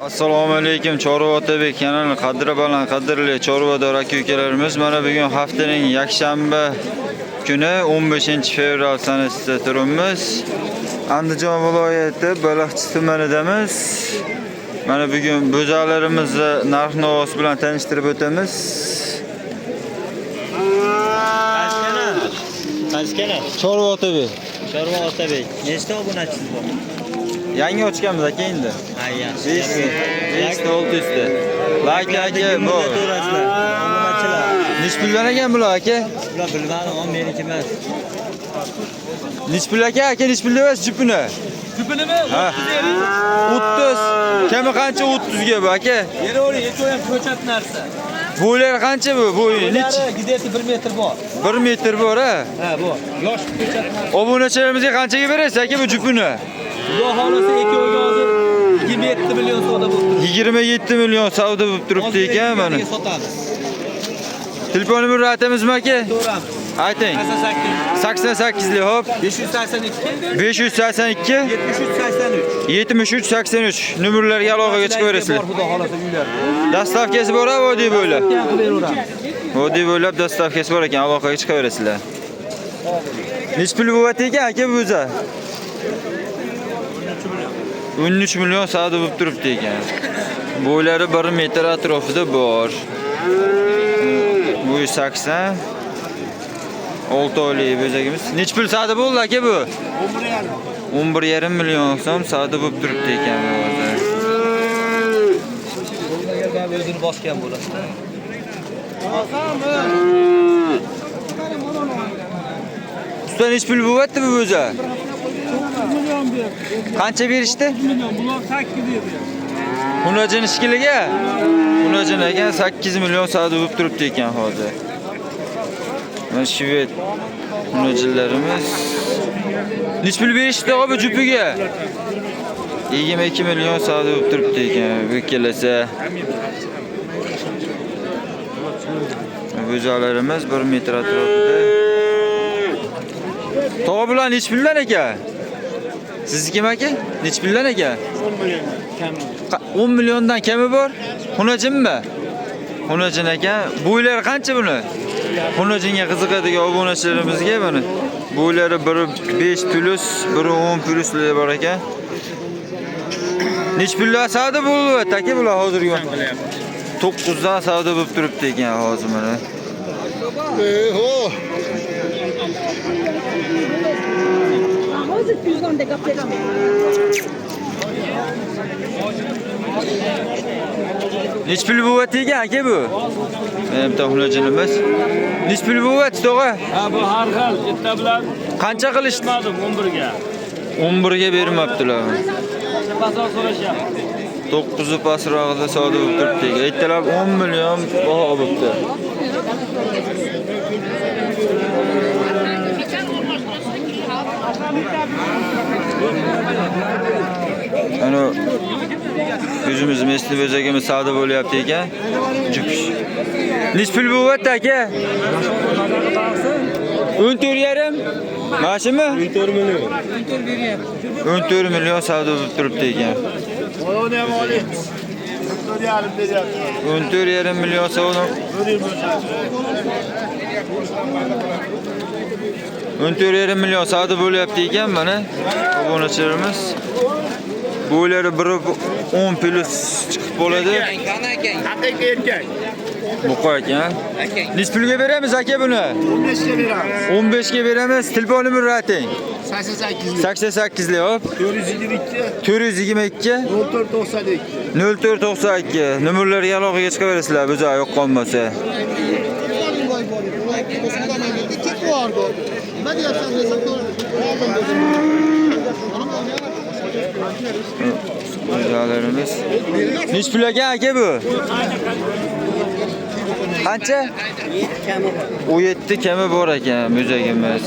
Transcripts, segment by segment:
Assalomu alaykum Chorva Otabek kanali qadrli chorvador aka-ukalarimiz. Mana bugun haftaning yakshanba kuni 15-fevral sanasida turibmiz. Andijon viloyati Baliqchi tumanidamiz. Mana bugun bo'zalarimizni narx-navos bilan tanishtirib o'tamiz. Qaysi Chorva Otabek. Chorva Otabek. Nechta obunachisiz bor? Yangi ochganmiz aka endi. Ha, yaxshi. 500 ta. Like aka bu. Obunachilar. Nech puldan ekan bular aka? Bular bilmadim, meniki emas. Nech pul aka? Aka nech pul deyapsiz jupini? Jupinimi? Ha. 30. Kami qancha 30 ga bu aka? Yeri o'ri, ham ko'chat narsa. Bo'ylar qancha bu? Bo'yi nech? Gideti 1 metr bor. 1 metr bor ha? Ha, bu. Yosh ko'chat narsa. Obunachilarimizga qanchaga berasiz aka bu jupini? Xudo xolasa ekkoviga hozir 27 million savdo bo'lib turibdi. 27 million savdo bo'lib turibdi ekan mana. Sotamiz. Telefon nomeri aytamizmi aka? To'g'rimi? Ayting. 88 li hop. 582 582 73 83. 73 nomerlarga aloqaga chiqaverasizlar. Xudo xolasa uylar. Dastavkasi bor ha, vodiy bo'ylab. Beraveramiz. Vodiy bo'ylab dastavkasi bor ekan, aloqaga chiqaverasizlar. Nech pul bo'lyapti ekan aka bu o'zi? 13 million savdo bo'lib turibdi ekan. Bo'ylari 1 metr atrofida bor. Bu 80 6 oylik bo'zagimiz. Nech pul savdo bo'ldi aka bu? 11,5 million so'm savdo bo'lib turibdi ekan bu hozir. O'zini bosgan bo'ladi. Usta nech pul bo'lyapti bu o'zi? Milyon ber. Qancha berishdi? Milyon. Bular 8 ber. Hunajin ishkiliga? Hunajin ekan 8 million savdo bo'lib turibdi ekan hozir. Mana shvet hunajinlarimiz. Nech pul berishdi bu jupiga? 22 million savdo bo'lib turibdi ekan. Bu kelasa. Bo'zalarimiz 1 metr atrofida. To'g'ri bilan nech puldan ekan? Sizniki aka? Nech puldan ekan? 10 milliondan kami bor? Hunajinmi? Hunajin ekan. Bo'ylari qancha buni? Hunajinga qiziqadigan obunachilarimizga mana bo'ylari 1.5 plus, 1.10 pluslar bor ekan. Nech pullar savdo bo'lyapti aka bular hozirga? 9 dan savdo bo'lib turibdi ekan hozir mana. Hozir puldan gap beraman. Nech pul bo'lyapti ekan aka bu? Mana bitta hunajinimiz. Nech pul bo'lyapti tog'a? Ha, bu har xil bitta bilan Qancha qilishdi? 11 ga. 11 ga bermabdilar. Bozor so'rashyapti. 9 pasrog'ida savdo bo'lib turibdi. Aytdilar 10 million baho bo'libdi. Ana o'zimiz mesli bo'zagimiz savdo bo'lyapti ekan. Jupish. Nech pul bo'lyapti aka? 14,5. Mashimi? 14 million. 14 million savdo bo'lib turibdi ekan. Onu ham olamiz. 14,5 million savdo. 14,5 million savdo bo'lyapti ekan mana obunachilarimiz. Bo'ylari 1.10 plus chiqib bo'ladi. Haqiqiy erkak. Buqa ekan. Nech pulga beramiz aka buni? 15 ga beramiz. 15 ga beramiz. Telefon nomeri ayting. 88 88 li hop. 422 422 0492. 0492 nomerlarga aloqaga chiqaverasizlar bo'za yo'q qolmasa. Bo'zalarimiz. Nech pul aka bu? Qancha? 17 kami bor ekan bo'zagimiz.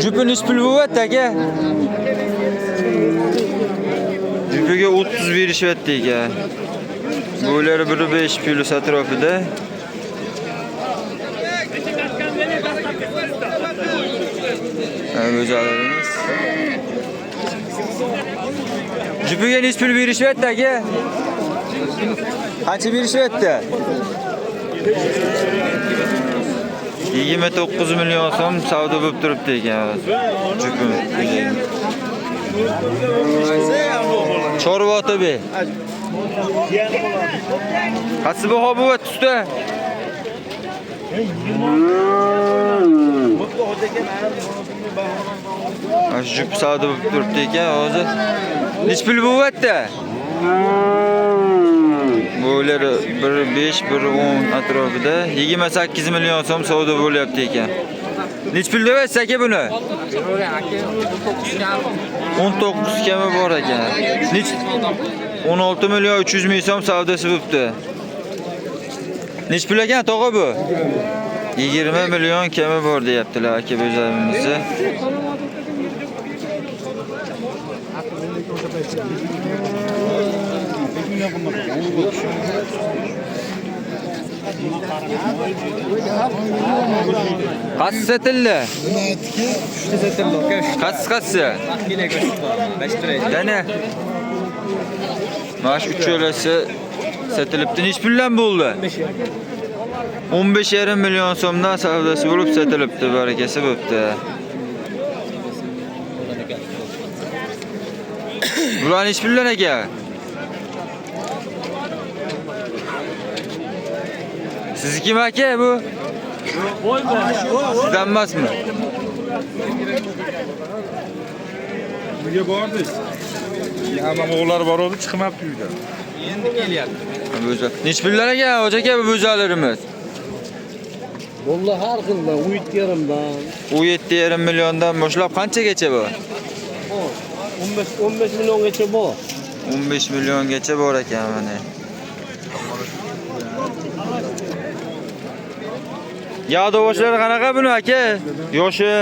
Jupi nech pul bo'lyapti aka? Jupiga 30 berishyapti ekan. Bo'ylari 1.5 plus atrofida. Bo'zalarimiz. Jupiga nechi pul berishyapti aka? Qancha berishyapti? 29 million so'm savdo bo'lib turibdi ekan. Jupi. Chorva tabi. Qancha baho bo'lyapti usta? Jup savdo bo'lib turibdi ekan hozir. Nechi pul bo'lyapti? Bo'lar 1.5, 1.10 atrofida 28 million so'm savdo bo'lyapti ekan. Nechi pul deyapsiz aka buni? 19 kami bor ekan. Nechi 16 million 300 ming so'm savdosi bo'libdi. Nechi pul ekan tog'a bu? 20 million kami bor deyaptilar aka o'zimizda. Qancha satildi? Qancha? Dana. Mash 3 yo'lasi satilibdi. Nechi puldan bo'ldi? 15,5 million so'mdan savdosi bo'lib satilibdi, barakasi bo'pti. Bular nechi puldan aka? Siznikimi aka bu? Sizdan emasmi? Nega bordiz? Hamma o'g'lar bor edi, chiqmabdi uydan. Endi kelyapti. Bo'za. Nechi puldan aka? Hoji aka bu bo'zalarimiz. Vallahi har xildan 17,5dan. 17,5 milliondan boshlab qanchagacha bu? 15 milliongacha bor. 15 milliongacha bor ekan mana. Yog'dovoshlari qanaqa buni aka? Yoshi?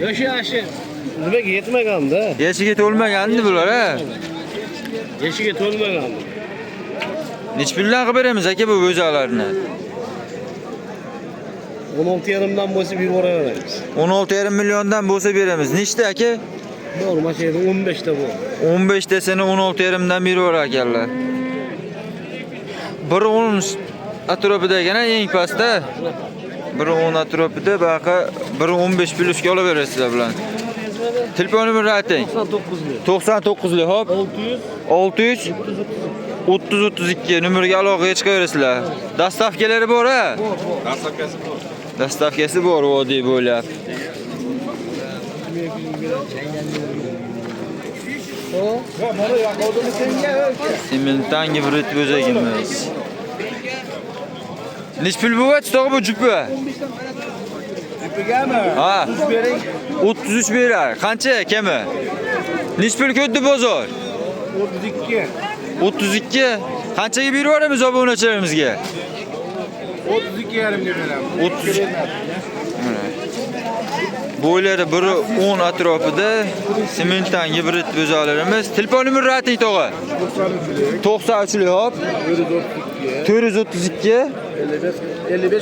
Yoshi. Nimaga yetmaganda? Yashiga to'lmagandi bular, ha? Yashiga to'lmaganda. Nechi puldan qilib beramiz aka bu bo'zalarni? 16,5dan bo'lsa berib yuboramiz. 16,5 milliondan bo'lsa beramiz. Nechta aka? Bor, mana yerda 15 ta bor. 15 tasini 16,5dan berib yuborar ekanlar. 1.10 atrofida ekan, eng pastda. 1.10 atrofida baqa 1.15 plyusga olaverasizlar bilan. Telefon nomerini ayting. 99lik, hop. 600 30-32 numaraga aloqaga chiqaverasizlar. Dastavkalari bor, ha? Dastavkasi bor. Dastavkasi bor, vodiy bo'ylab. Simentan gibrid bo'zagimiz. Nechi pul bo'lyapti tog'a bu jupi? Jupigami? Ha. 33 berar. Qancha kami? Nechi pul ko'tdi bozor? 32. 32. Qanchaga berib yuboramiz obunachilarimizga? 32,5 beramiz. 30. Bo'ylari 1.10 atrofida simentan gibrid bo'zalarimiz. Telefon nomerini ayting tog'a. 93lik, hop. 432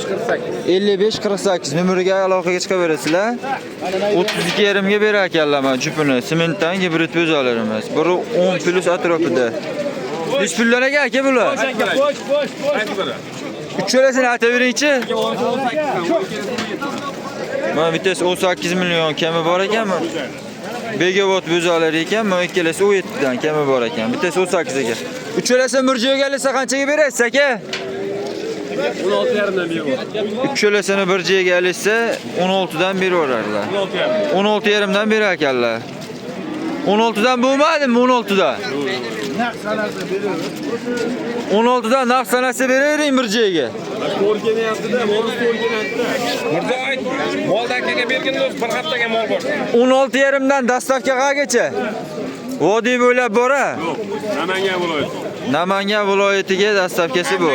55-48 numaraga aloqaga chiqaverasizlar. 32,5 ga berar ekanlar mana jupini. Simentan gibrid bo'zalarimiz. 1.10 plus atrofida. Nechi puldan aka bular? Ucholasini aytavering-chi. Mana bittasi 18 million kami bor ekanmi? Begavot bo'zalari ekan, mana ikkalasi 17 dan kami bor ekan. Bittasi 18 ekan. Ucholasini bir joyga olsa qanchaga berasiz aka? 16,5dan berib. Ucholasini bir joyga olsa 16 dan berib yuborarlar. 16,5 dan berar ekanlar. 16 dan bo'lmadimi? 16 dan. Naq sanasi beramiz. 16 dan naq sanasi beravering bir joyga. O'rganyapti-da, mol o'rganyapti. Mirzo ayt, molda akaga bergin do'st, bir haftaga mol bor. 16,5 dan dastavka qagacha. Vodiy bo'ylab bora. Namangan viloyati. Namangan viloyatiga dastavkasi bu.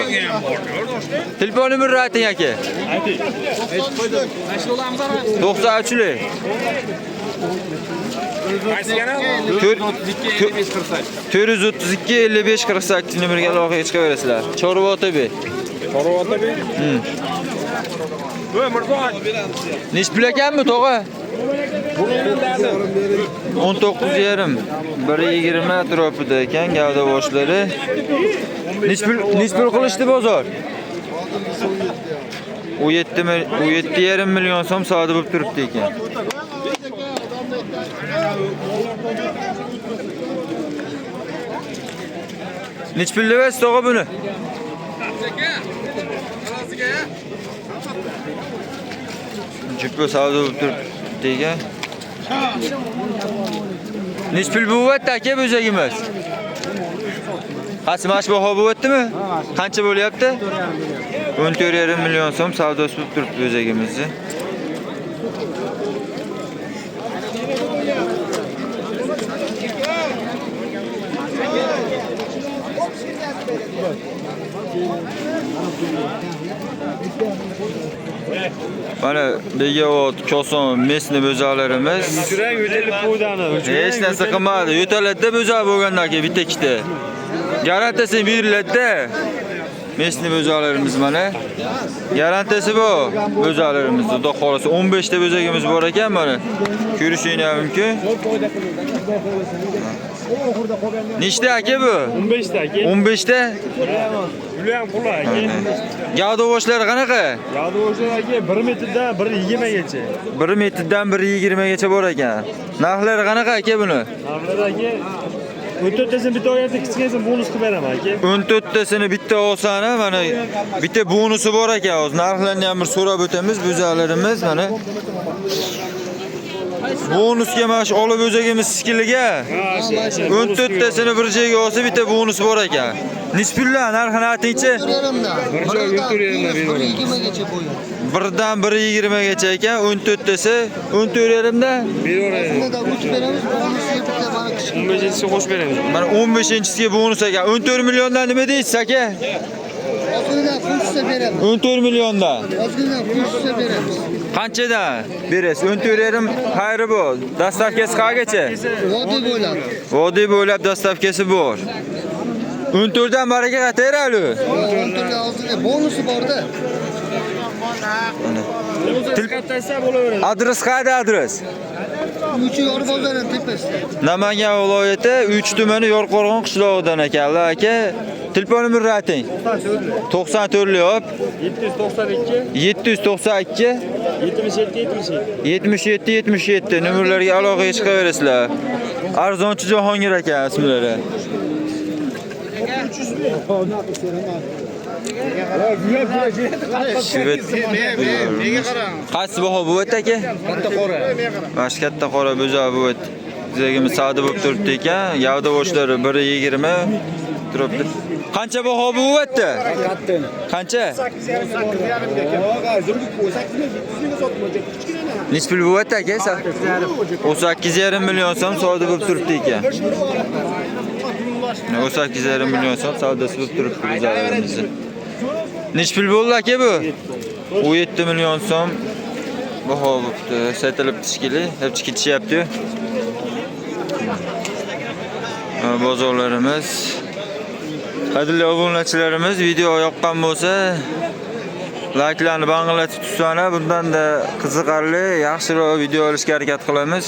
Telefon nomerini ayting aka. Ayting. 93lik. Qaysi kanal? 432 55-48 numaraga aloqaga chiqaverasizlar. Chorva tabi. Qoravotabi. Voy Mirzo ayt. Nechi pul ekanmi tog'a? Bunun derdi. 19,5. 1,20 atrofida ekan gavda boshlari. Nechpul qilishdi bozor? 17,5 million so'm savdo bo'lib turibdi ekan. Nechpul deyapsiz tog'a buni? Jupi savdo bo'lib turibdi ekan. Nechpul bo'lyapti aka bo'zagimiz? Qasmash baho bo'lyaptimi? Qancha bo'lyapti? 14,5 million so'm savdosi bo'lib turibdi bo'zagimizni. Mana Begavot, Koson, Mesni bo'zaqlarimiz. Yurang yo'talib qo'ydani. Hech narsa qilmadi. Yo'taladi bo'zaq bo'lgandan keyin bitta ikkita. Garantiyasi beriladi. Mesni bo'zaqlarimiz mana. Garantiyasi bor bo'zaqlarimiz. Xudo xolasa 15 ta bo'zagimiz bor ekan mana. Ko'rishingiz mumkin. Nechta aka bu? 15 ta aka. 15 ta? Julian pul aka. Gavda boshlari qanaqa? Yog'da o'sha aka 1 metrdan 1,20 gacha. 1 metrdan 1,20 gacha bor ekan. Narxlari qanaqa aka buni? Narxlar aka 14 tasini bitta olgansa kichkinasini bonus qilib beraman aka. 14 tasini bitta olsana mana bitta bonusi bor ekan. Hozir narxlarni ham bir so'rab o'tamiz bo'zaqlarimiz mana. Bonusga mana shu olib o'zagimiz skiliga 14 tasini bir joyga olsa bitta bonus bor ekan. Nechpullar narxini aytingchi? Birdan 1,20 gacha ekan 14 tasi 14,5 dan 15-chisi qo'shib beramiz. mana 15-chisiga bonus ekan. 14 milliondan nima deysiz aka? Ozgina qo'shsa beramiz. 14 milliondan. Ozgina qo'shsa beramiz. Qanchadan berasiz? 14,5 xayri bor. Dastavkasi qayergacha? Vodiy bo'ylab. Vodiy bo'ylab dastavkasi bor. 14 dan baraka qatarali. 14 ozgina bonusi bor-da. Tilqatasa bo'laveradi. Adres qayerda adres? Uchi Yorib bozorning tepasida. Namangan viloyati 3 tumani Yorqo'rg'on qishlog'idan ekanlar aka. Telefon nomeri ayting. 94 hop 792 792 77 77 nomerlarga aloqaga chiqaverasizlar. Arzonchi Jahongir aka ismlari. Qaysi baho bo'lyapti aka? Katta qora. Bash katta qora bo'za bo'lyapti. Bizagimiz savdo bo'lib turibdi ekan. Gavda boshlari 1,20 turibdi. Qancha baho bo'lyapti? Qancha? Nech pul bo'lyapti aka? 8,5 million so'm savdo bo'lib turibdi ekan. 8,5 million so'm savdosi bo'lib turibdi bizlarimizni. Nech pul bo'ldi aka bu? 17 million so'm baho bo'libdi. Sotilib tishkili, hep ketishyapti. Bozorlarimiz. Qadrli obunachilarimiz, video yoqqan bo'lsa, like'larni banglatib tutsana, bundan da qiziqarli, yaxshiroq video olishga harakat qilamiz.